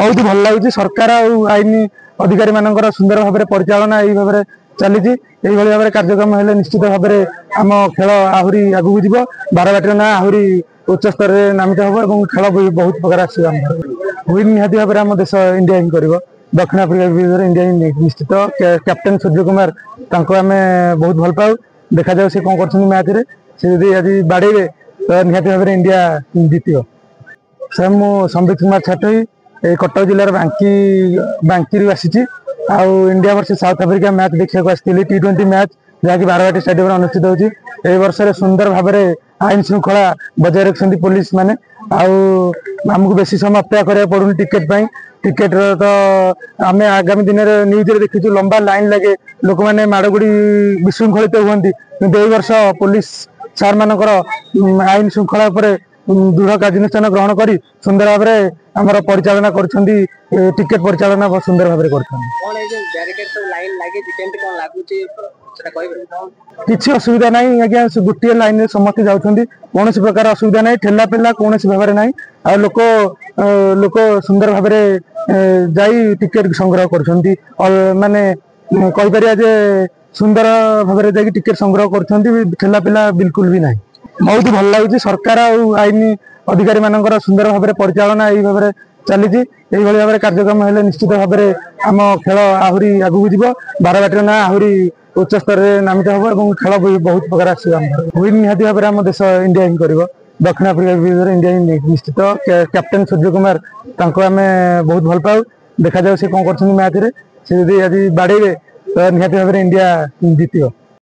बहुत भल लगुच सरकार आईन अधिकारी मान सुंदर भाव में परिचालना यही भाव में चली भाव में कार्यक्रम है निश्चित भाव में आम खेल आहरी आगू जीव बारवाटी ना आहरी उच्च स्तर में नामित हम खेल बहुत प्रकार आसविन निहाती भाव में आम देश इंडिया ही कर दक्षिण आफ्रिका विरुद्ध इंडिया ही निश्चित कैप्टेन सूर्य कुमार आम बहुत भल पाऊ देखा जाऊ सी कौन कर मैच रे से आज बाड़े तो निहाती भाव में इंडिया जीत सर मु संबित कुमार छाटोई कटक जिलार बांकी आसी India versus south Africa match देखा आसती T20 मैच जहाँकि बारवाटी स्टेडियम अनुष्ठित होती वर्ष सुंदर भाव में आईन श्रृंखला बजाय रखते पुलिस मैंने आमको बेसी समय अपेक्षा करा पड़ूनी टिकेट तो आम आगामी दिन में न्यूज देखीचु लंबा लाइन लगे लोक मैंने माड़गुड़ी विशृंखलित हुई कि वर्ष पुलिस सार मानकर आईन श्रृंखला दृढ़ कार्यानुष्ठान ग्रहण कर सुंदर भाव में आमर परिचालना कर टिकेट परिचालना बहुत सुंदर भाव किसी असुविधा ना आज्ञा गोटे लाइन में समस्ते जाऊँगी कौन प्रकार असुविधा ना ठेला पेला कौन भाव में ना आ लोक सुंदर भाव में जाई टिकेट संग्रह कर माने कहीपर जे सुंदर भाव में टिकेट संग्रह कर ठेला पेला बिल्कुल भी ना बहुत भल लगुच सरकार आईन अधिकारी मान सुंदर भाव में परिचालना यही भाव में चली भाव में कार्यक्रम है निश्चित भाव में आम खेल आहरी आगू जीव बारवाटी ना आहरी उच्च स्तर में नामित हम खेल बहुत प्रकार आसविन निहाती भाव में आम देश इंडिया ही कर दक्षिण आफ्रिका विरुद्ध इंडिया ही निश्चित कैप्टेन सूर्य कुमार आम बहुत भल पाऊ देखा जाऊ सी कौन कर मैच रे से आज बाड़े तो निहाती भाव में इंडिया जीत।